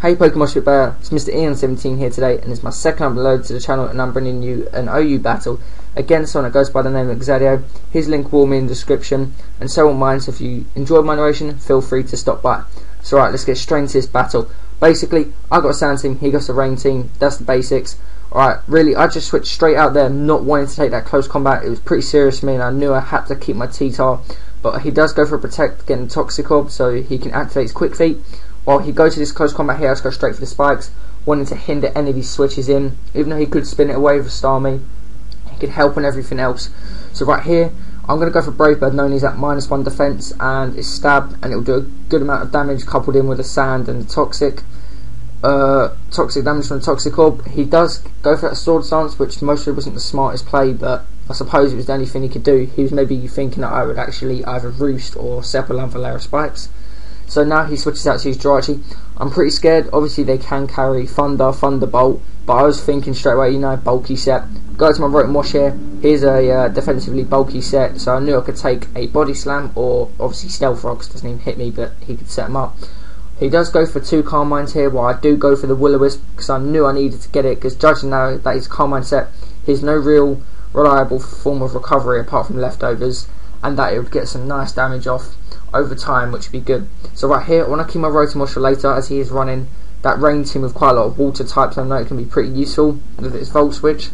Hey Pokemoshpitbeta, it's MrEon17 here today, and it's my second upload to the channel, and I'm bringing you an OU battle against someone that goes by the name of Xadio. His link will be in the description, and so will mine, so if you enjoyed my narration, feel free to stop by. So right, let's get straight into this battle. Basically, I got a sand team, he got a rain team, that's the basics. Alright, really, I just switched straight out there, not wanting to take that close combat. It was pretty serious for me, and I knew I had to keep my T-Tar, but he does go for a protect, getting Toxicorp, so he can activate his quick feet. While he goes to this close combat here, let's go straight for the spikes, wanting to hinder any of his switches in. Even though he could spin it away with a Starmie, he could help on everything else. So right here, I'm going to go for Brave Bird, knowing he's at -1 defense, and it's stab, and it will do a good amount of damage coupled in with the sand and the toxic damage from the Toxicorp. He does go for that sword stance, which mostly wasn't the smartest play, but I suppose it was the only thing he could do. He was maybe thinking that I would actually either roost or Sepulum for layer spikes. So now he switches out to his Jirachi. I'm pretty scared. Obviously they can carry Thunder, Thunderbolt, but I was thinking straight away, you know, bulky set. Go to my right Mosh here. Here's a defensively bulky set, so I knew I could take a Body Slam, or obviously Stealth Rocks doesn't even hit me, but he could set him up. He does go for 2 Calm Minds here, while I do go for the Will-O-Wisp, because I knew I needed to get it, because judging now that he's Calm Mind set, he's no real reliable form of recovery apart from leftovers, and that it would get some nice damage off over time, which would be good. So right here, I want to keep my Rotomosh for later, as he is running that rain team with quite a lot of water types, so I know it can be pretty useful with its Volt Switch.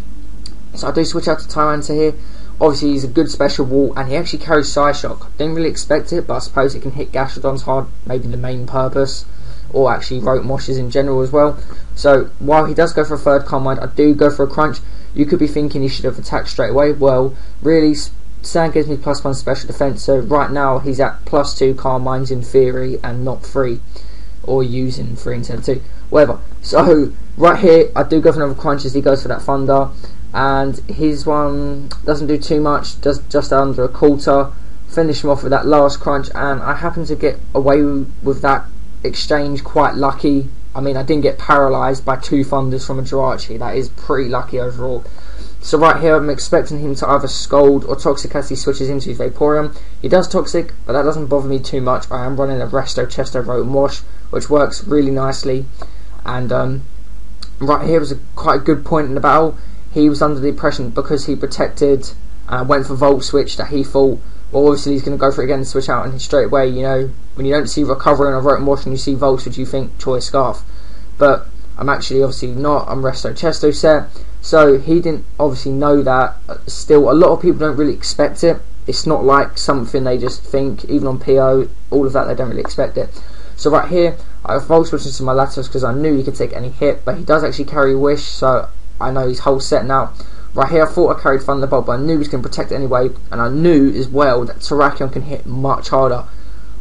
So I do switch out to Tyranitar here. Obviously he's a good special wall, and he actually carries Psyshock. Didn't really expect it, but I suppose it can hit Gastrodons hard, maybe the main purpose, or actually Rotomoshes in general as well. So while he does go for a third Calm Mind, I do go for a Crunch. You could be thinking he should have attacked straight away. Well, really, Sand gives me +1 special defense, so right now he's at +2 Calm Minds in theory, and not 3, or using 3 instead of 2, whatever. So right here I do go for another Crunch as he goes for that Thunder, and his one doesn't do too much, does just under a quarter. Finish him off with that last Crunch, and I happen to get away with that exchange quite lucky. I mean, I didn't get paralysed by 2 Thunders from a Jirachi. That is pretty lucky overall. So right here I'm expecting him to either Scold or Toxic as he switches into his Vaporeon. He does Toxic, but that doesn't bother me too much. I am running a Resto Chesto Mosh, which works really nicely. And right here was quite a good point in the battle. He was under the impression, because he protected and went for Volt Switch, that he thought, well, obviously he's going to go for it again and switch out, and straight away, you know, when you don't see recovery on a Rotomosh and you see Volt Switch, you think Choice Scarf. But I'm actually obviously not. I'm Resto Chesto set, so he didn't obviously know that. Still, a lot of people don't really expect it. It's not like something they just think, even on PO, all of that, they don't really expect it. So right here, I Volt Switch into my Latios because I knew he could take any hit, but he does actually carry Wish, so I know his whole set now. Right here I thought I carried Thunderbolt, but I knew he was going to protect it anyway, and I knew as well that Terrakion can hit much harder.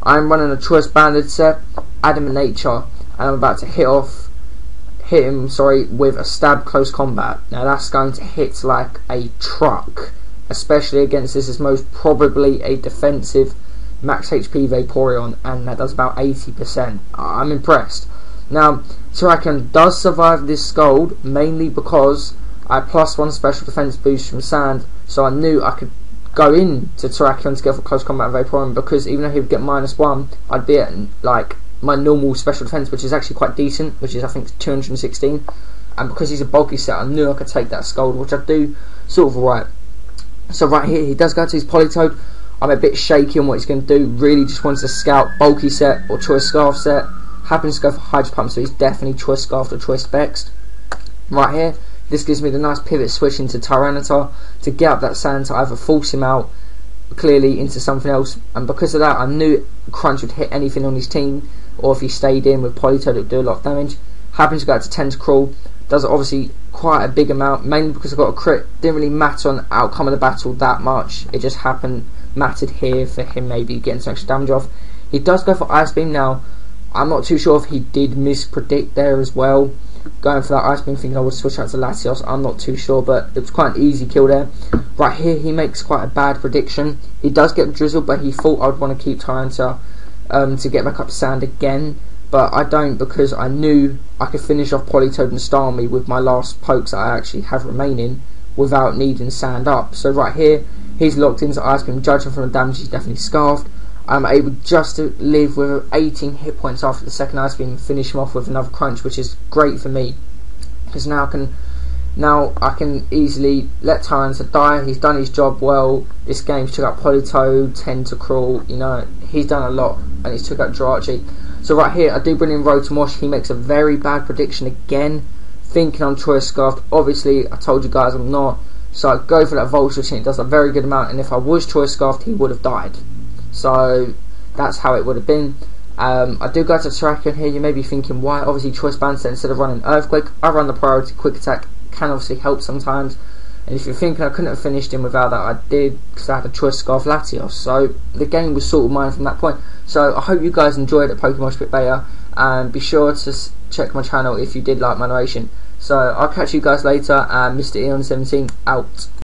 I'm running a Choice Banded set, Adamant Nature, and I'm about to hit him with a stab close combat. Now that's going to hit like a truck, especially against this is most probably a defensive max HP Vaporeon, and that does about 80%. I'm impressed. Now Terrakion does survive this Scold, mainly because I +1 special defense boost from Sand, so I knew I could go in to Terrakion to go for close combat Vaporeon, because even though he would get -1, I'd be at like my normal special defense, which is actually quite decent, which is I think 216, and because he's a bulky set, I knew I could take that Scold, which I do sort of alright. So right here he does go to his Politoed. I'm a bit shaky on what he's going to do. Really just wants to scout bulky set or Choice Scarf set. Happens to go for Hydro Pump, so he's definitely Choice Scarf or Choice Specs. Right here, this gives me the nice pivot switch into Tyranitar to get up that Sand to either force him out clearly into something else, and because of that I knew Crunch would hit anything on his team, or if he stayed in with Politoed it would do a lot of damage. Happens to go out to Tentacruel, does obviously quite a big amount, mainly because I got a crit. Didn't really matter on the outcome of the battle that much, it just mattered here for him maybe getting some extra damage off. He does go for Ice Beam. Now I'm not too sure if he did mispredict there as well, going for that Ice Beam, thinking I would switch out to Latios. I'm not too sure, but it was quite an easy kill there. Right here he makes quite a bad prediction. He does get Drizzle, but he thought I'd want to keep Tyranitar to get back up to Sand again, but I don't, because I knew I could finish off Politoed and Starmie with my last pokes that I actually have remaining without needing Sand up. So right here he's locked into Ice Beam, judging from the damage he's definitely scarfed. I'm able just to live with 18 hit points after the second ice beam and finish him off with another crunch, which is great for me, because now I can easily let Tyranitar die. He's done his job well. This game took out Politoed, Tentacruel, you know, he's done a lot, and he's took out Jirachi. So right here, I do bring in Mosh. He makes a very bad prediction again, thinking I'm Choice Scarfed. Obviously, I told you guys I'm not. So I go for that Vulture Chain. It does a very good amount, and if I was Choice Scarfed, he would have died. So that's how it would have been. I do go to Terrakion here. You may be thinking, why? Obviously, Choice Bandset instead of running Earthquake. I run the Priority Quick Attack. Can obviously help sometimes. And if you're thinking I couldn't have finished him without that, I did, because I had a Choice Scarf Latios. So the game was sort of mine from that point. So I hope you guys enjoyed it, Pokemoshpitbeta, and be sure to check my channel if you did like my narration. So I'll catch you guys later, and MrEon17 out.